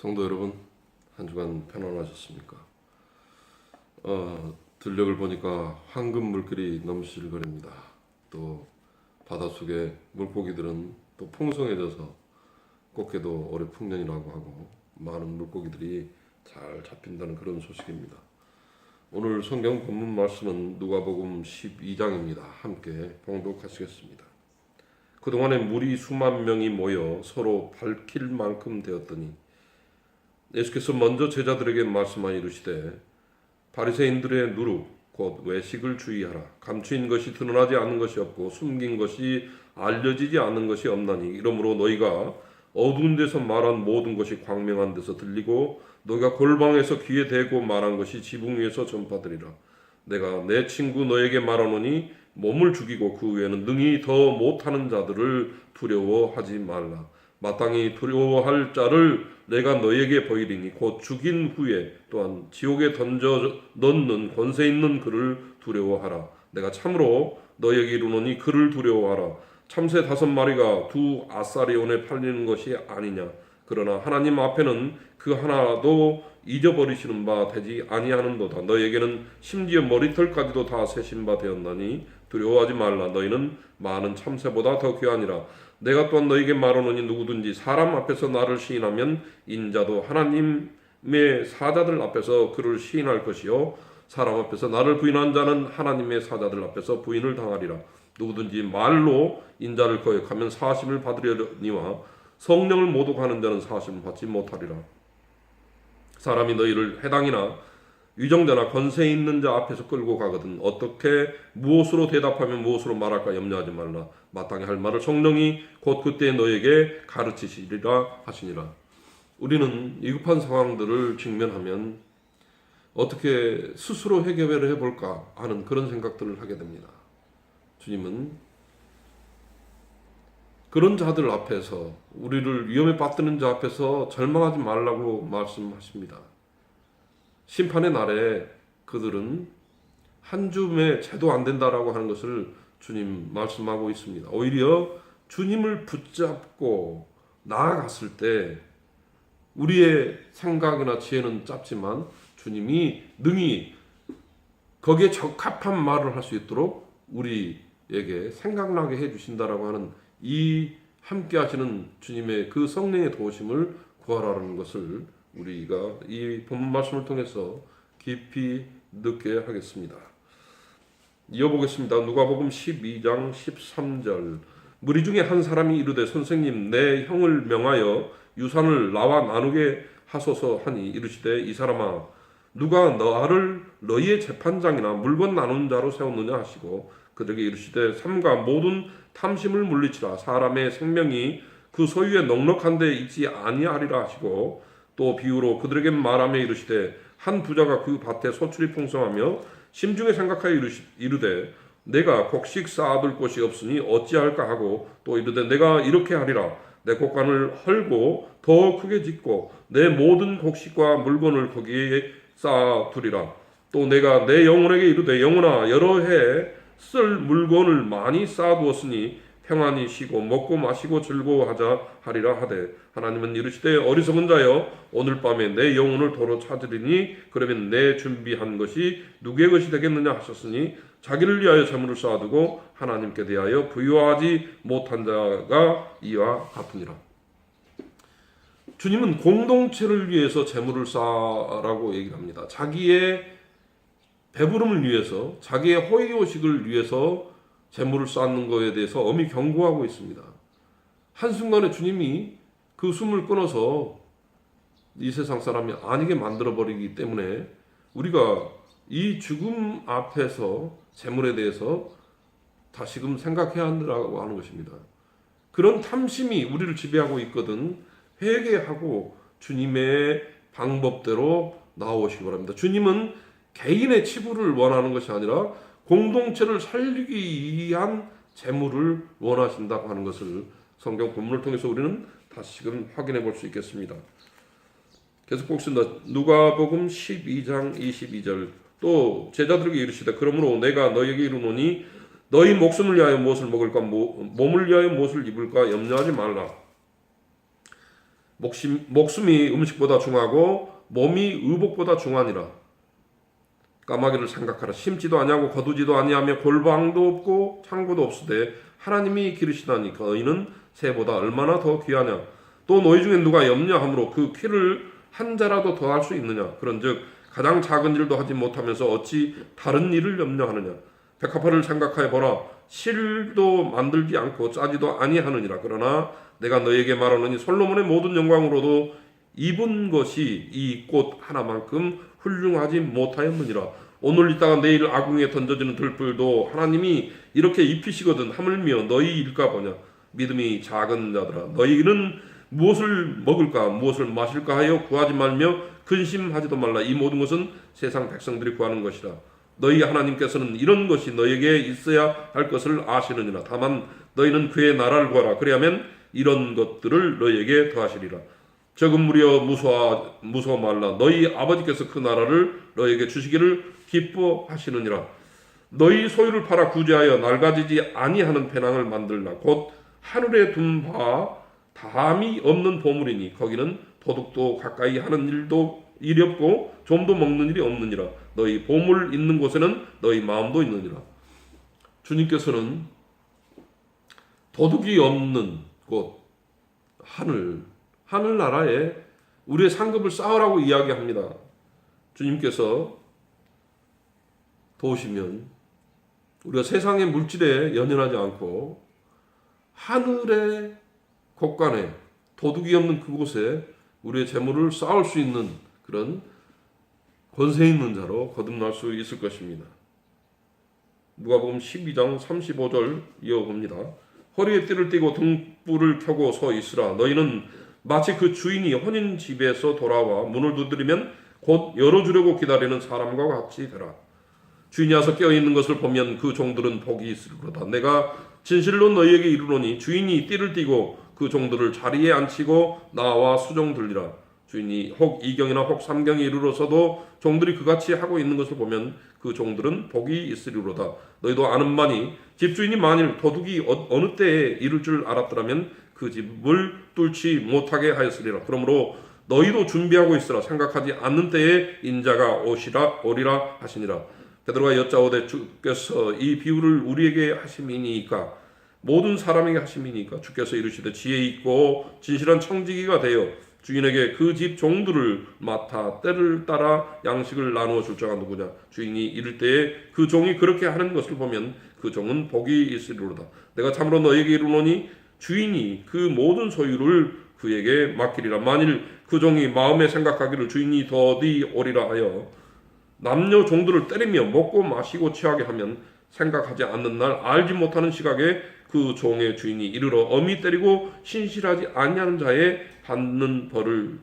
성도 여러분, 한 주간 편안하셨습니까? 들녘을 보니까 황금 물결이 넘실거립니다. 또 바닷속에 물고기들은 또 풍성해져서 꽃게도 올해 풍년이라고 하고 많은 물고기들이 잘 잡힌다는 그런 소식입니다. 오늘 성경 본문 말씀은 누가복음 12장입니다. 함께 봉독하시겠습니다. 그동안에 무리 수만 명이 모여 서로 밝힐 만큼 되었더니 예수께서 먼저 제자들에게 말씀하여 이르시되 바리새인들의 누룩 곧 외식을 주의하라. 감추인 것이 드러나지 않는 것이 없고 숨긴 것이 알려지지 않는 것이 없나니 이러므로 너희가 어두운 데서 말한 모든 것이 광명한 데서 들리고 너희가 골방에서 귀에 대고 말한 것이 지붕 위에서 전파되리라. 내가 내 친구 너에게 말하노니 몸을 죽이고 그 외에는 능히 더 못하는 자들을 두려워하지 말라. 마땅히 두려워할 자를 내가 너에게 보이리니 곧 죽인 후에 또한 지옥에 던져 넣는 권세 있는 그를 두려워하라. 내가 참으로 너에게 이르노니 그를 두려워하라. 참새 5마리가 2아사리온에 팔리는 것이 아니냐. 그러나 하나님 앞에는 그 하나도 잊어버리시는 바 되지 아니하는도다. 너에게는 심지어 머리털까지도 다 세신 바 되었나니 두려워하지 말라. 너희는 많은 참새보다 더 귀하니라. 내가 또한 너에게 말하노니 누구든지 사람 앞에서 나를 시인하면 인자도 하나님의 사자들 앞에서 그를 시인할 것이요 사람 앞에서 나를 부인한 자는 하나님의 사자들 앞에서 부인을 당하리라. 누구든지 말로 인자를 거역하면 사심을 받으려니와 성령을 모독하는 자는 사심을 받지 못하리라. 사람이 너희를 해당이나 위정자나 권세 있는 자 앞에서 끌고 가거든 어떻게 무엇으로 대답하면 무엇으로 말할까 염려하지 말라. 마땅히 할 말을 성령이 곧 그때 너에게 가르치시리라 하시니라. 우리는 위급한 상황들을 직면하면 어떻게 스스로 해결을 해볼까 하는 그런 생각들을 하게 됩니다. 주님은 그런 자들 앞에서 우리를 위험에 빠뜨리는 자 앞에서 절망하지 말라고 말씀하십니다. 심판의 날에 그들은 한 줌에 채도 안 된다라고 하는 것을 주님 말씀하고 있습니다. 오히려 주님을 붙잡고 나아갔을 때 우리의 생각이나 지혜는 짧지만 주님이 능히 거기에 적합한 말을 할 수 있도록 우리에게 생각나게 해주신다라고 하는 이 함께 하시는 주님의 그 성령의 도우심을 구하라는 것을 우리가 이 본문 말씀을 통해서 깊이 느껴야 하겠습니다. 이어보겠습니다. 누가복음 12장 13절. 무리 중에 한 사람이 이르되 선생님 내 형을 명하여 유산을 나와 나누게 하소서 하니 이르시되 이 사람아 누가 너를 너희의 재판장이나 물건 나누는 자로 세웠느냐 하시고 그들에게 이르시되 삼가 모든 탐심을 물리치라. 사람의 생명이 그 소유에 넉넉한 데 있지 아니하리라 하시고 또 비유로 그들에게 말하며 이르시되 한 부자가 그 밭에 소출이 풍성하며 심중에 생각하여 이르되 내가 곡식 쌓아둘 곳이 없으니 어찌할까 하고 또 이르되 내가 이렇게 하리라. 내 곡간을 헐고 더 크게 짓고 내 모든 곡식과 물건을 거기에 쌓아두리라. 또 내가 내 영혼에게 이르되 영혼아 여러 해 쓸 물건을 많이 쌓아두었으니 평안히 쉬고 먹고 마시고 즐거워하자 하리라 하되 하나님은 이르시되 어리석은 자여 오늘 밤에 내 영혼을 도로 찾으리니 그러면 내 준비한 것이 누구의 것이 되겠느냐 하셨으니 자기를 위하여 재물을 쌓아두고 하나님께 대하여 부유하지 못한 자가 이와 같으니라. 주님은 공동체를 위해서 재물을 쌓으라고 얘기를 합니다. 자기의 배부름을 위해서 자기의 호의호식을 위해서 재물을 쌓는 것에 대해서 엄히 경고하고 있습니다. 한순간에 주님이 그 숨을 끊어서 이 세상 사람이 아니게 만들어버리기 때문에 우리가 이 죽음 앞에서 재물에 대해서 다시금 생각해야 한다고 하는 것입니다. 그런 탐심이 우리를 지배하고 있거든 회개하고 주님의 방법대로 나오시기 바랍니다. 주님은 개인의 치부를 원하는 것이 아니라 공동체를 살리기 위한 재물을 원하신다고 하는 것을 성경 본문을 통해서 우리는 다시금 확인해 볼 수 있겠습니다. 계속 보겠습니다. 누가복음 12장 22절. 또 제자들에게 이르시되 그러므로 내가 너희에게 이르노니 너희 목숨을 위하여 무엇을 먹을까 몸을 위하여 무엇을 입을까 염려하지 말라. 목숨이 음식보다 중하고 몸이 의복보다 중하니라. 까마귀를 생각하라. 심지도 아니하고 거두지도 아니하며 골방도 없고 창고도 없으되 하나님이 기르시다니 너희는 새보다 얼마나 더 귀하냐. 또 너희 중에 누가 염려함으로 그 키를 한 자라도 더 할 수 있느냐. 그런즉 가장 작은 일도 하지 못하면서 어찌 다른 일을 염려하느냐. 백합화를 생각하여 보라. 실도 만들지 않고 짜지도 아니하느니라. 그러나 내가 너에게 말하노니 솔로몬의 모든 영광으로도 입은 것이 이 꽃 하나만큼 훌륭하지 못하였느니라. 오늘 있다가 내일 아궁이에 던져지는 들불도 하나님이 이렇게 입히시거든 하물며 너희 일까 보냐. 믿음이 작은 자들아, 너희는 무엇을 먹을까 무엇을 마실까 하여 구하지 말며 근심하지도 말라. 이 모든 것은 세상 백성들이 구하는 것이라. 너희 하나님께서는 이런 것이 너희에게 있어야 할 것을 아시느니라. 다만 너희는 그의 나라를 구하라. 그리하면 이런 것들을 너희에게 더하시리라. 적은 무려 무서워 말라. 너희 아버지께서 그 나라를 너희에게 주시기를 기뻐하시느니라. 너희 소유를 팔아 구제하여 낡아지지 아니하는 배낭을 만들라. 곧 하늘에 둔 바 담이 없는 보물이니 거기는 도둑도 가까이 하는 일이 없고 좀도 먹는 일이 없느니라. 너희 보물 있는 곳에는 너희 마음도 있느니라. 주님께서는 도둑이 없는 곳 하늘나라에 우리의 상급을 쌓으라고 이야기합니다. 주님께서 도우시면 우리가 세상의 물질에 연연하지 않고 하늘의 곳간에 도둑이 없는 그곳에 우리의 재물을 쌓을 수 있는 그런 권세 있는 자로 거듭날 수 있을 것입니다. 누가복음 12장 35절 이어봅니다. 허리에 띠를 띠고 등불을 켜고 서 있으라. 너희는 마치 그 주인이 혼인 집에서 돌아와 문을 두드리면 곧 열어주려고 기다리는 사람과 같이 되라. 주인이 와서 깨어있는 것을 보면 그 종들은 복이 있으리로다. 내가 진실로 너희에게 이르노니 주인이 띠를 띠고 그 종들을 자리에 앉히고 나와 수종 들리라. 주인이 혹 2경이나 혹 3경에 이르러서도 종들이 그같이 하고 있는 것을 보면 그 종들은 복이 있으리로다. 너희도 아는바니 집주인이 만일 도둑이 어느 때에 이를 줄 알았더라면 그 집을 뚫지 못하게 하였으리라. 그러므로 너희도 준비하고 있으라. 생각하지 않는 때에 인자가 오리라 하시니라. 베드로가 여짜오되 주께서 이 비유를 우리에게 하심이니까 모든 사람에게 하심이니까 주께서 이르시되 지혜 있고 진실한 청지기가 되어 주인에게 그 집 종들을 맡아 때를 따라 양식을 나누어 줄 자가 누구냐. 주인이 이를 때에 그 종이 그렇게 하는 것을 보면 그 종은 복이 있으리로다. 내가 참으로 너에게 이르노니 주인이 그 모든 소유를 그에게 맡기리라. 만일 그 종이 마음에 생각하기를 주인이 더디 오리라 하여 남녀 종들을 때리며 먹고 마시고 취하게 하면 생각하지 않는 날 알지 못하는 시각에 그 종의 주인이 이르러 엄히 때리고 신실하지 아니하는 자에 받는 벌을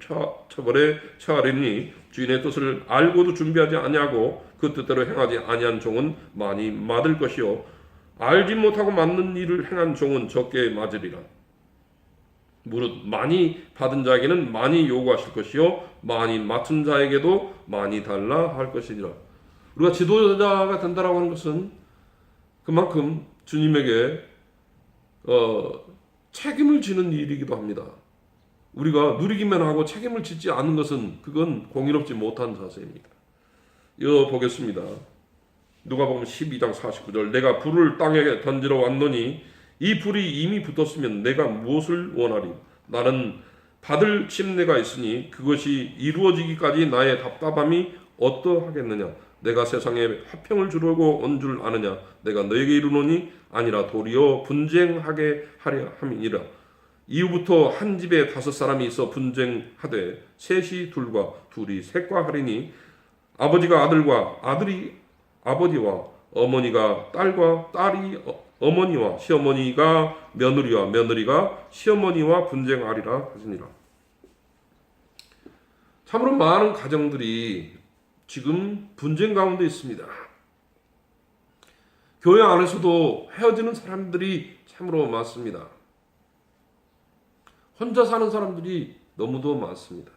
처벌에 처하리니 주인의 뜻을 알고도 준비하지 아니하고 그 뜻대로 행하지 아니한 종은 많이 맞을 것이요 알지 못하고 맞는 일을 행한 종은 적게 맞으리라. 무릇 많이 받은 자에게는 많이 요구하실 것이요 많이 맡은 자에게도 많이 달라 할 것이니라. 우리가 지도자가 된다라고 하는 것은 그만큼 주님에게 책임을 지는 일이기도 합니다. 우리가 누리기만 하고 책임을 짓지 않는 것은 그건 공의롭지 못한 자세입니다. 이어보겠습니다. 누가복음 12장 49절 내가 불을 땅에 던지러 왔노니 이 불이 이미 붙었으면 내가 무엇을 원하리. 나는 받을 침례가 있으니 그것이 이루어지기까지 나의 답답함이 어떠하겠느냐. 내가 세상에 화평을 주려고 온 줄 아느냐. 내가 너에게 이르노니 아니라 도리어 분쟁하게 하려 함이니라. 이후부터 한 집에 5사람이 있어 분쟁하되 셋이 둘과 둘이 셋과 하리니 아버지가 아들과 아들이 아버지와 어머니가 딸과 딸이 어머니와 시어머니가 며느리와 며느리가 시어머니와 분쟁하리라 하시니라. 참으로 많은 가정들이 지금 분쟁 가운데 있습니다. 교회 안에서도 헤어지는 사람들이 참으로 많습니다. 혼자 사는 사람들이 너무도 많습니다.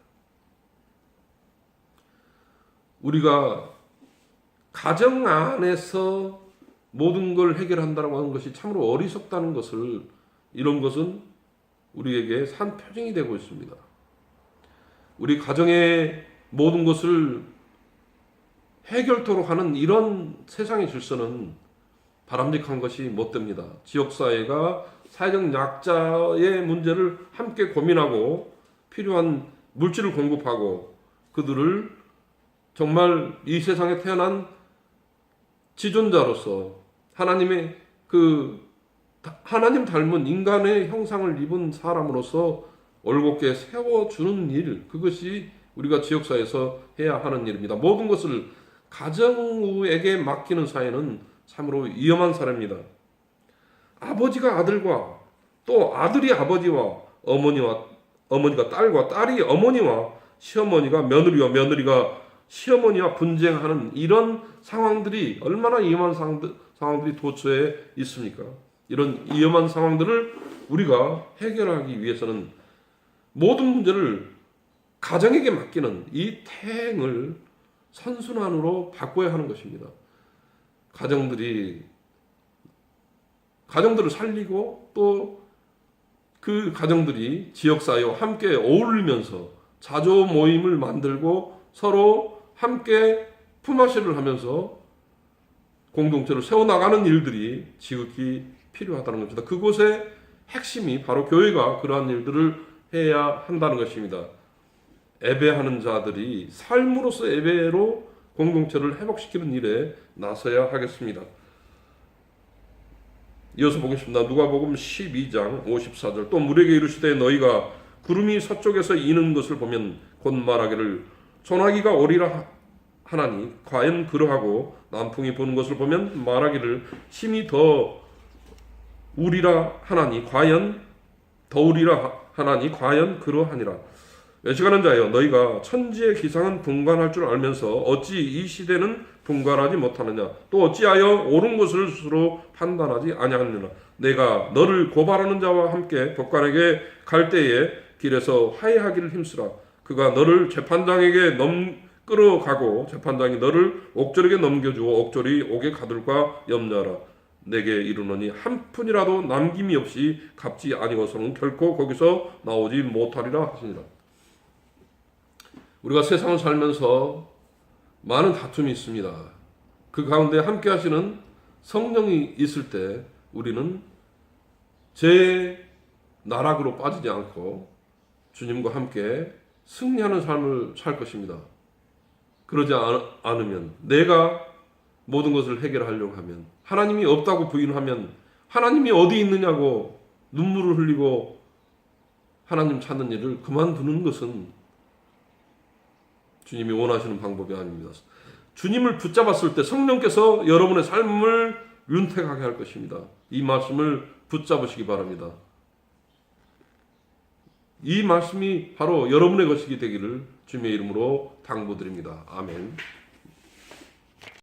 우리가 가정 안에서 모든 걸 해결한다고 하는 것이 참으로 어리석다는 것을 이런 것은 우리에게 산 표징이 되고 있습니다. 우리 가정의 모든 것을 해결토록 하는 이런 세상의 질서는 바람직한 것이 못 됩니다. 지역사회가 사회적 약자의 문제를 함께 고민하고 필요한 물질을 공급하고 그들을 정말 이 세상에 태어난 지존자로서 하나님의 하나님 닮은 인간의 형상을 입은 사람으로서 올곧게 세워주는 일, 그것이 우리가 지역사회에서 해야 하는 일입니다. 모든 것을 가정에게 맡기는 사회는 참으로 위험한 사례입니다. 아버지가 아들과 또 아들이 아버지와 어머니가 딸과 딸이 어머니와 시어머니가 며느리와 며느리가 시어머니와 분쟁하는 이런 상황들이 얼마나 위험한 상황들이 도처에 있습니까? 이런 위험한 상황들을 우리가 해결하기 위해서는 모든 문제를 가정에게 맡기는 이 태행을 선순환으로 바꿔야 하는 것입니다. 가정들을 살리고 또 그 가정들이 지역사회와 함께 어울리면서 자조 모임을 만들고 서로 함께 품앗이를 하면서 공동체를 세워나가는 일들이 지극히 필요하다는 것입니다. 그곳의 핵심이 바로 교회가 그러한 일들을 해야 한다는 것입니다. 예배하는 자들이 삶으로서 예배로 공동체를 회복시키는 일에 나서야 하겠습니다. 이어서 보겠습니다. 누가복음 12장 54절. 또 물에게 이르시되 너희가 구름이 서쪽에서 이는 것을 보면 곧 말하기를 소나기가 오리라 하나니 과연 그러하고 남풍이 부는 것을 보면 말하기를 힘이 더 우리라 하나니 과연 그러하니라. 외식하는 자여 너희가 천지의 기상은 분간할 줄 알면서 어찌 이 시대는 분간하지 못하느냐. 또 어찌하여 옳은 것을 스스로 판단하지 아니하느냐. 내가 너를 고발하는 자와 함께 법관에게 갈 때에 길에서 화해하기를 힘쓰라. 그가 너를 재판장에게 끌어가고 재판장이 너를 옥졸에게 넘겨주어 옥졸이 옥에 가둘까 염려하라. 내게 이르노니 한 푼이라도 남김이 없이 갚지 아니고서는 결코 거기서 나오지 못하리라 하시니라. 우리가 세상을 살면서 많은 다툼이 있습니다. 그 가운데 함께 하시는 성령이 있을 때 우리는 제 나락으로 빠지지 않고 주님과 함께 승리하는 삶을 살 것입니다. 그러지 않으면 내가 모든 것을 해결하려고 하면 하나님이 없다고 부인하면 하나님이 어디 있느냐고 눈물을 흘리고 하나님 찾는 일을 그만두는 것은 주님이 원하시는 방법이 아닙니다. 주님을 붙잡았을 때 성령께서 여러분의 삶을 윤택하게 할 것입니다. 이 말씀을 붙잡으시기 바랍니다. 이 말씀이 바로 여러분의 것이기 되기를 주님의 이름으로 당부드립니다. 아멘.